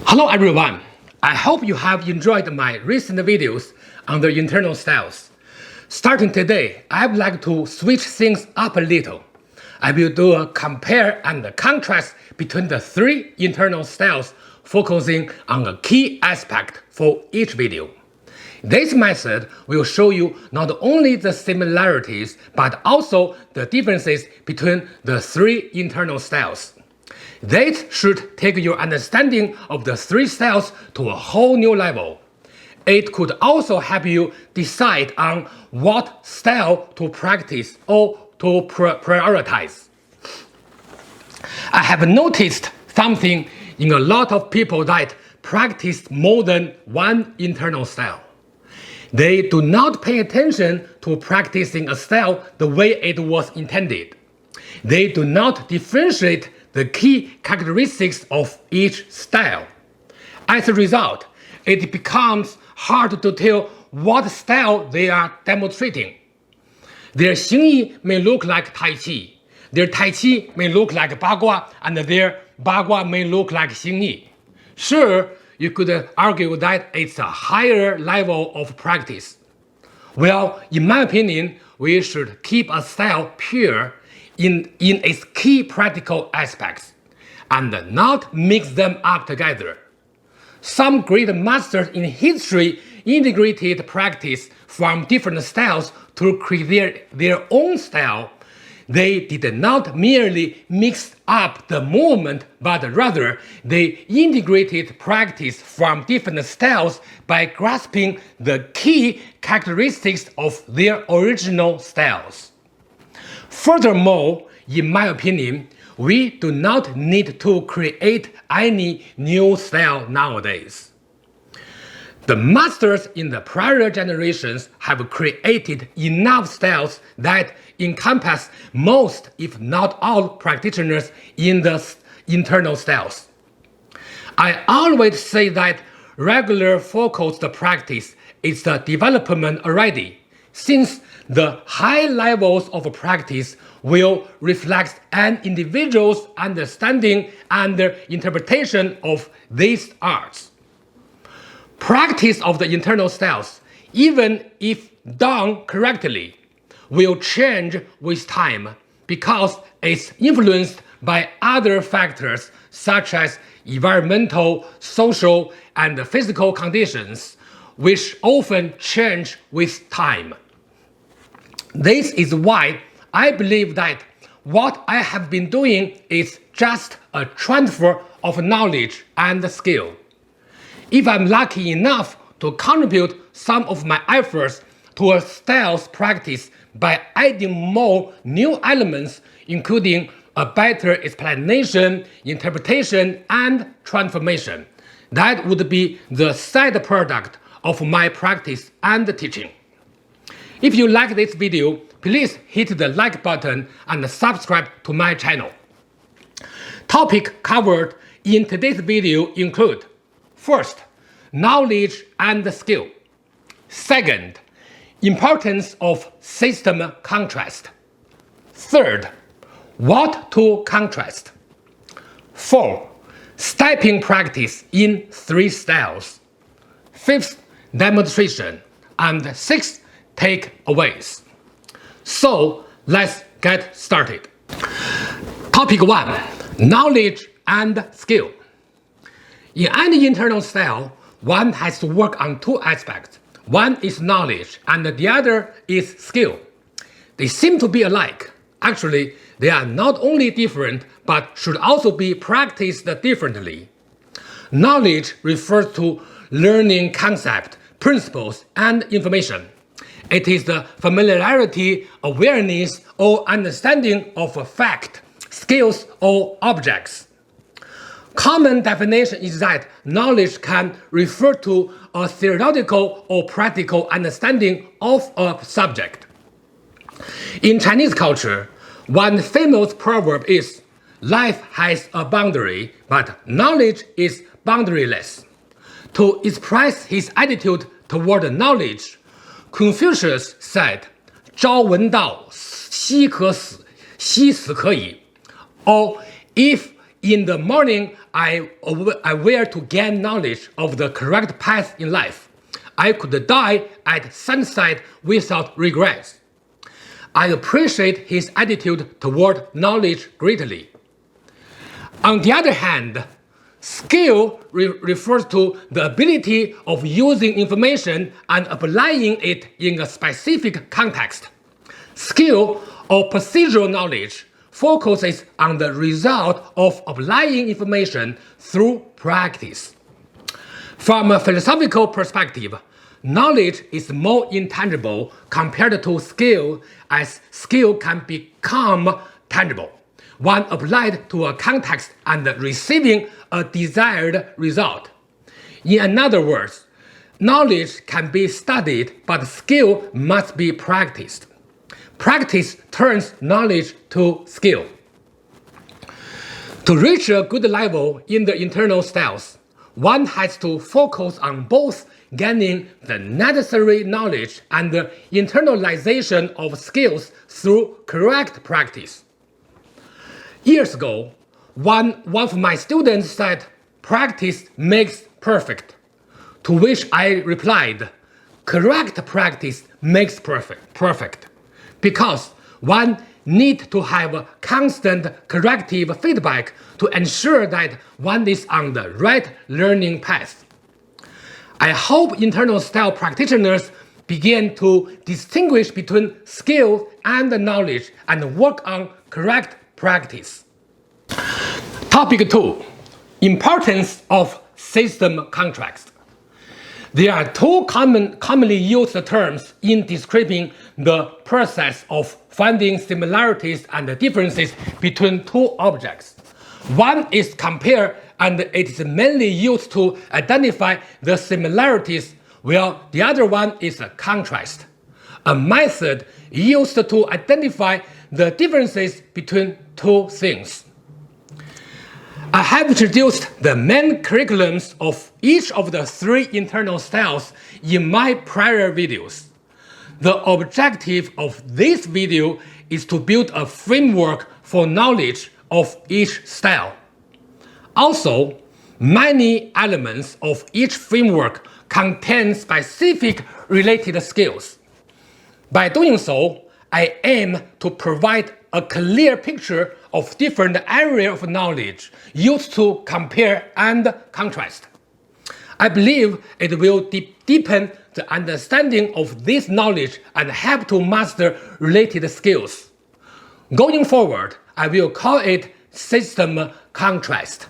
Hello everyone, I hope you have enjoyed my recent videos on the internal styles. Starting today, I would like to switch things up a little. I will do a compare and contrast between the three internal styles, focusing on a key aspect for each video. This method will show you not only the similarities but also the differences between the three internal styles. This should take your understanding of the three styles to a whole new level. It could also help you decide on what style to practice or to prioritize. I have noticed something in a lot of people that practice more than one internal style. They do not pay attention to practicing a style the way it was intended. They do not differentiate the key characteristics of each style. As a result, it becomes hard to tell what style they are demonstrating. Their xingyi may look like Tai Chi, their Tai Chi may look like Ba Gua, and their Ba Gua may look like Xing Yi. Sure, you could argue that it's a higher level of practice. Well, in my opinion, we should keep a style pure in its key practical aspects, and not mix them up together. Some great masters in history integrated practice from different styles to create their own style. They did not merely mix up the movement, but rather they integrated practice from different styles by grasping the key characteristics of their original styles. Furthermore, in my opinion, we do not need to create any new style nowadays. The masters in the prior generations have created enough styles that encompass most, if not all, practitioners in the internal styles. I always say that regular focused practice is the development already, since the high levels of practice will reflect an individual's understanding and interpretation of these arts. Practice of the internal styles, even if done correctly, will change with time because it's influenced by other factors such as environmental, social, and physical conditions, which often change with time. This is why I believe that what I have been doing is just a transfer of knowledge and skill. If I'm lucky enough to contribute some of my efforts to a styles practice by adding more new elements, including a better explanation, interpretation, and transformation, that would be the side product of my practice and teaching. If you like this video, please hit the like button and subscribe to my channel. Topics covered in today's video include: first, knowledge and skill. Second, importance of system contrast. Third, what to contrast. 4. Stepping practice in three styles. 5th, demonstration. And 6th, takeaways. So let's get started. Topic 1. Knowledge and skill. In any internal style, one has to work on two aspects. One is knowledge and the other is skill. They seem to be alike. Actually, they are not only different but should also be practiced differently. Knowledge refers to learning concept, principles, and information. It is the familiarity, awareness, or understanding of a fact, skills, or objects. Common definition is that knowledge can refer to a theoretical or practical understanding of a subject. In Chinese culture, one famous proverb is, "Life has a boundary, but knowledge is boundaryless." To express his attitude toward knowledge, Confucius said, 朝闻道，夕可死，夕死可以. Or, if In the morning, I were to gain knowledge of the correct path in life. I could die at sunset without regrets. I appreciate his attitude toward knowledge greatly. On the other hand, skill refers to the ability of using information and applying it in a specific context. Skill or procedural knowledge focuses on the result of applying information through practice. From a philosophical perspective, knowledge is more intangible compared to skill, as skill can become tangible when applied to a context and receiving a desired result. In other words, knowledge can be studied, but skill must be practiced. Practice turns knowledge to skill. To reach a good level in the internal styles, one has to focus on both gaining the necessary knowledge and the internalization of skills through correct practice. Years ago, one of my students said, "Practice makes perfect," to which I replied, "Correct practice makes perfect, because one needs to have constant corrective feedback to ensure that one is on the right learning path." I hope internal style practitioners begin to distinguish between skill and knowledge and work on correct practice. Topic 2. Importance of system contrast. There are two commonly used terms in describing the process of finding similarities and differences between two objects. One is compare, and it is mainly used to identify the similarities, while the other one is a contrast, a method used to identify the differences between two things. I have introduced the main curriculums of each of the three internal styles in my prior videos. The objective of this video is to build a framework for knowledge of each style. Also, many elements of each framework contain specific related skills. By doing so, I aim to provide a clear picture of different areas of knowledge used to compare and contrast. I believe it will deepen the understanding of this knowledge and help to master related skills. Going forward, I will call it system contrast.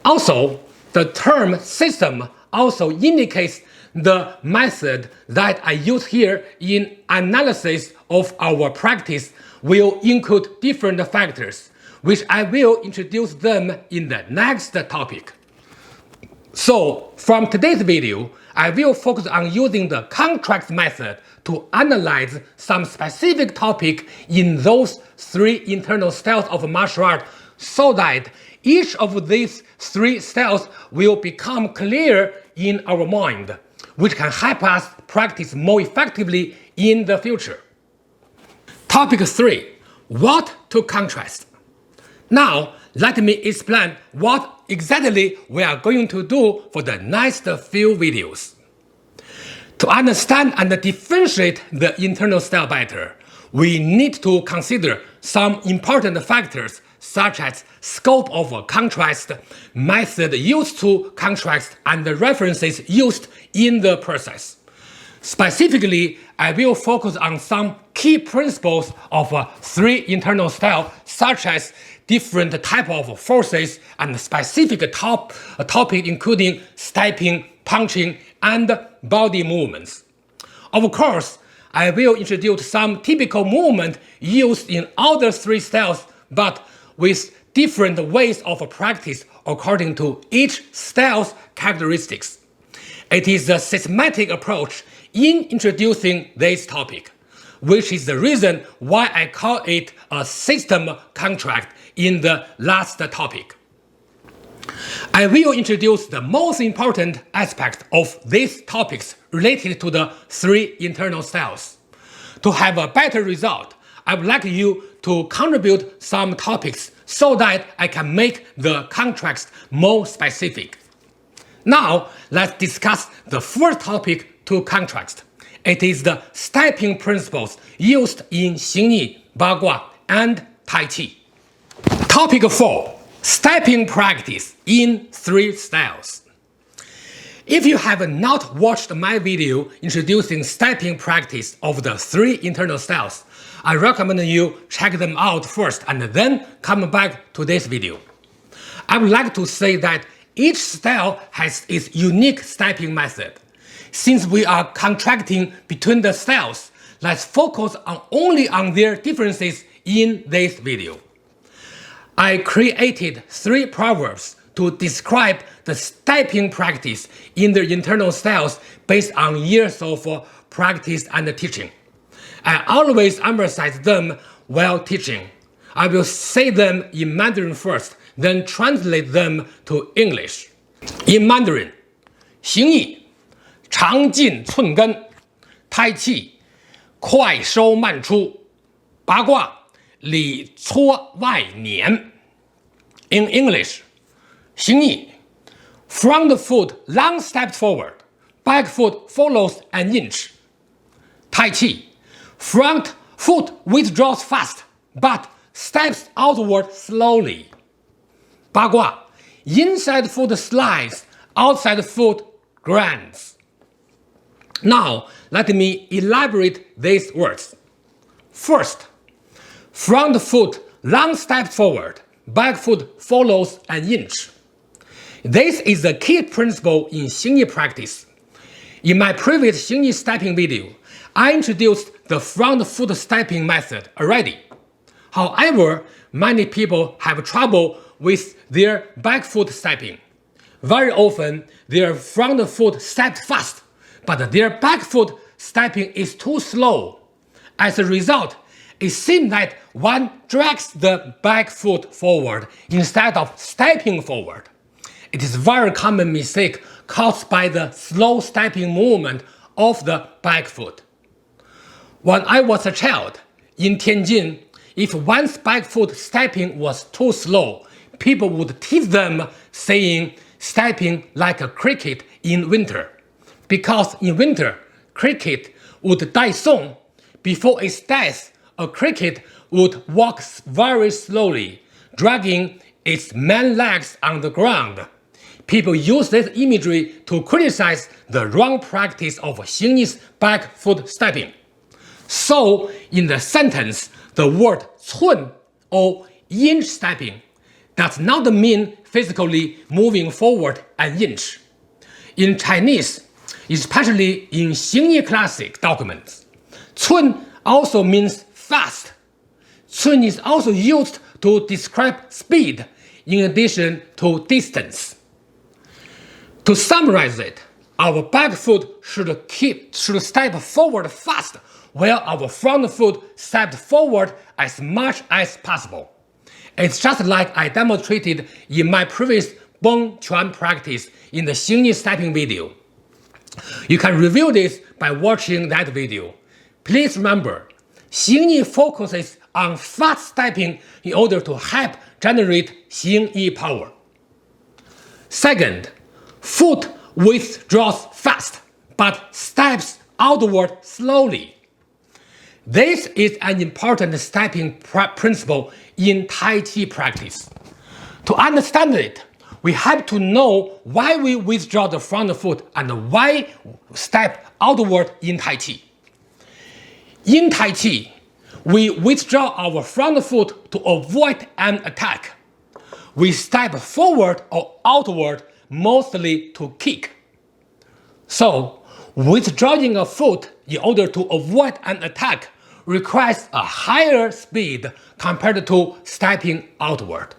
Also, the term system also indicates the method that I use here in analysis of our practice will include different factors, which I will introduce them in the next topic. So, from today's video, I will focus on using the contrast method to analyze some specific topic in those three internal styles of martial art, so that each of these three styles will become clear in our mind, which can help us practice more effectively in the future. Topic 3. What to contrast. Now, let me explain what exactly we are going to do for the next few videos. To understand and differentiate the internal style better, we need to consider some important factors such as scope of contrast, method used to contrast, and the references used in the process. Specifically, I will focus on some key principles of three internal styles, such as different type of forces and specific topic including stepping, punching, and body movements. Of course, I will introduce some typical movement used in all the three styles, but with different ways of practice according to each style's characteristics. It is a systematic approach in introducing this topic, which is the reason why I call it a system contract in the last topic. I will introduce the most important aspect of these topics related to the three internal styles. To have a better result, I would like you to contribute some topics so that I can make the contrast more specific. Now, let's discuss the first topic to contrast. It is the stepping principles used in Xing Yi, Bagua, and Tai Chi. Topic 4. Stepping practice in 3 styles. If you have not watched my video introducing stepping practice of the 3 internal styles, I recommend you check them out first and then come back to this video. I would like to say that each style has its unique stepping method. Since we are contrasting between the styles, let's focus only on their differences in this video. I created 3 proverbs to describe the stepping practice in the internal styles based on years of practice and teaching. I always emphasize them while teaching. I will say them in Mandarin first, then translate them to English. In Mandarin, 形意长进寸根 Tai Chi 快收慢出 Bagua 里搓外捻 In English, 形意 front foot long step forward, back foot follows an inch. Tai Chi, front foot withdraws fast, but steps outward slowly. Bagua, inside foot slides, outside foot grinds. Now, let me elaborate these words. First, front foot long step forward, back foot follows an inch. This is the key principle in Xingyi practice. In my previous Xingyi stepping video, I introduced the front foot stepping method already. However, many people have trouble with their back foot stepping. Very often, their front foot steps fast, but their back foot stepping is too slow. As a result, it seems that one drags the back foot forward instead of stepping forward. It is a very common mistake caused by the slow stepping movement of the back foot. When I was a child, in Tianjin, if one's back foot stepping was too slow, people would tease them saying stepping like a cricket in winter. Because in winter, cricket would die soon. Before its death, a cricket would walk very slowly, dragging its main legs on the ground. People use this imagery to criticize the wrong practice of Xingyi's back foot stepping. So, in the sentence, the word 寸 or inch stepping does not mean physically moving forward an inch. In Chinese, especially in Xingyi classic documents, 寸 also means fast. 寸 is also used to describe speed in addition to distance. To summarize it, our back foot should step forward fast, while our front foot steps forward as much as possible. It's just like I demonstrated in my previous Bong Quan practice in the Xingyi stepping video. You can review this by watching that video. Please remember, Xingyi focuses on fast stepping in order to help generate Xingyi power. Second, foot withdraws fast, but steps outward slowly. This is an important stepping principle in Tai Chi practice. To understand it, we have to know why we withdraw the front foot and why step outward in Tai Chi. In Tai Chi, we withdraw our front foot to avoid an attack. We step forward or outward mostly to kick. So, withdrawing a foot in order to avoid an attack requires a higher speed compared to stepping outward.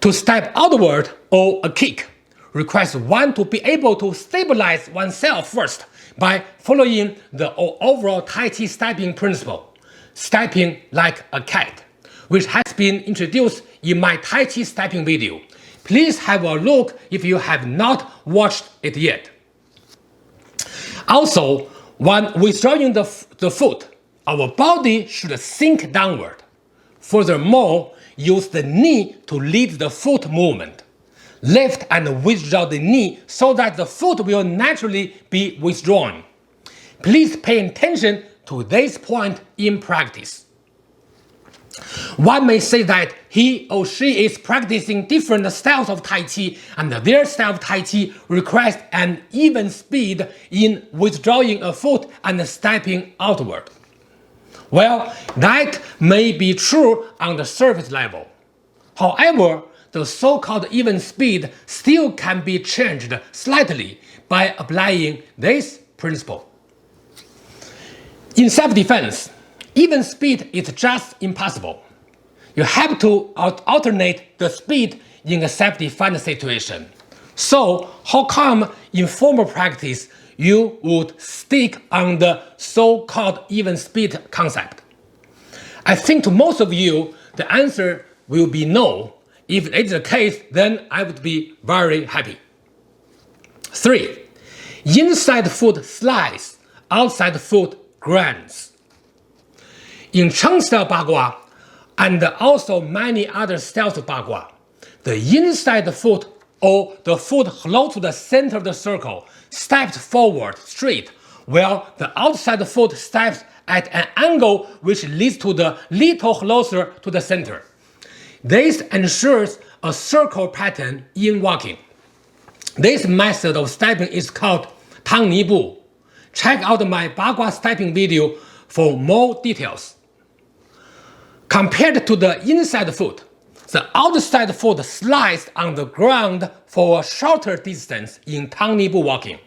To step outward or a kick requires one to be able to stabilize oneself first by following the overall Tai Chi stepping principle, stepping like a cat, which has been introduced in my Tai Chi stepping video. Please have a look if you have not watched it yet. Also, when withdrawing the foot, our body should sink downward. Furthermore, use the knee to lead the foot movement. Lift and withdraw the knee so that the foot will naturally be withdrawn. Please pay attention to this point in practice. One may say that he or she is practicing different styles of Tai Chi, and their style of Tai Chi requires an even speed in withdrawing a foot and stepping outward. Well, that may be true on the surface level. However, the so-called even speed still can be changed slightly by applying this principle. In self-defense, even speed is just impossible. You have to alternate the speed in a self-defense situation. So, how come in formal practice you would stick on the so-called even speed concept? I think to most of you, the answer will be no. If it's the case, then I would be very happy. 3. Inside foot slides, outside foot grinds. In Cheng style Bagua, and also many other styles of Bagua, the inside foot or the foot close to the center of the circle steps forward straight, while the outside foot steps at an angle which leads to the little closer to the center. This ensures a circle pattern in walking. This method of stepping is called Tang Ni Bu. Check out my Bagua stepping video for more details. Compared to the inside foot, the outside foot slides on the ground for a shorter distance in Tang Ni Bu walking.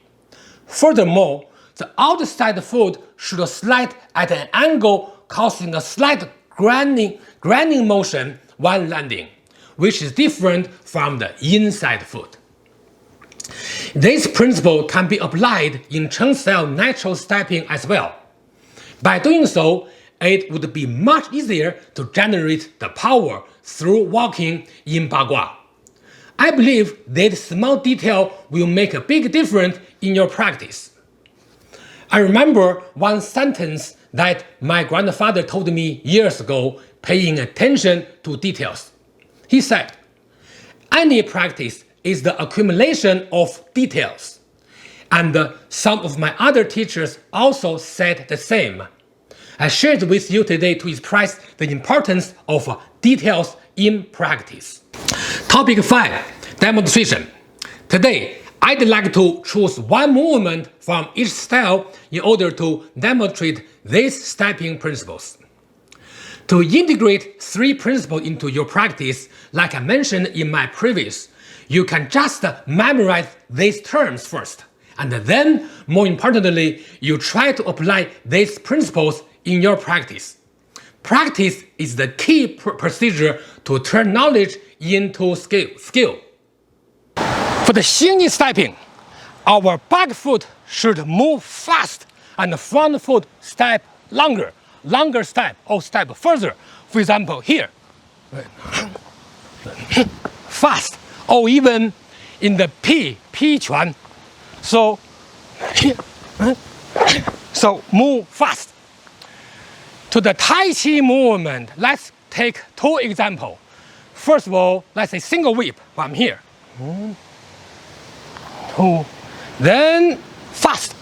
Furthermore, the outside foot should slide at an angle, causing a slight grinding motion when landing, which is different from the inside foot. This principle can be applied in Cheng style natural stepping as well. By doing so, it would be much easier to generate the power through walking in Bagua. I believe this small detail will make a big difference in your practice. I remember one sentence that my grandfather told me years ago, paying attention to details. He said, "Any practice is the accumulation of details." And some of my other teachers also said the same. I shared with you today to express the importance of details in practice. Topic 5. Demonstration. Today, I'd like to choose one movement from each style in order to demonstrate these stepping principles. To integrate 3 principles into your practice, like I mentioned in my previous, you can just memorize these terms first, and then, more importantly, you try to apply these principles in your practice. Practice is the key procedure to turn knowledge into skill. For the xingyi stepping, our back foot should move fast and the front foot step longer step or step further. For example, here, fast, or even in the P Chuan. So move fast. To the Tai Chi movement, let's take 2 examples. First of all, let's say single whip from here. 1, 2, then fast,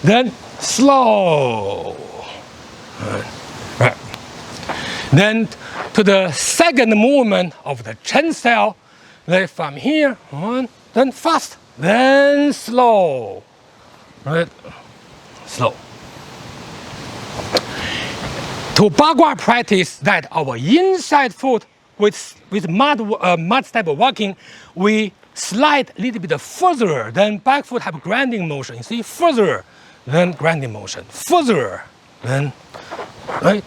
then slow. Right. Then to the second movement of the Chen style, from here, 1, then fast, then slow. Right? Slow. To Bagua practice that our inside foot with mud step walking, we slide a little bit further, then back foot have grinding motion. You see, further, then grinding motion, further, then, right?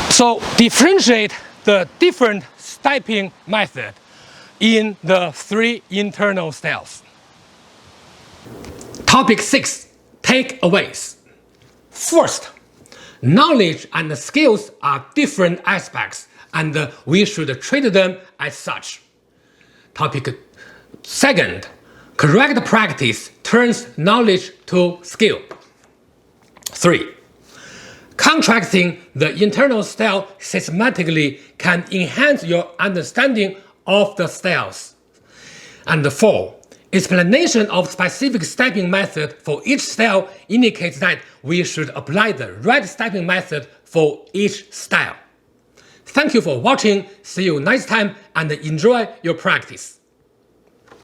So differentiate the different stepping method in the 3 internal styles. Topic 6. Takeaways. First, knowledge and skills are different aspects, and we should treat them as such. Topic 2. Correct practice turns knowledge to skill. 3. Contrasting the internal style systematically can enhance your understanding of the styles. And 4. Explanation of specific stepping method for each style indicates that we should apply the right stepping method for each style. Thank you for watching, see you next time, and enjoy your practice.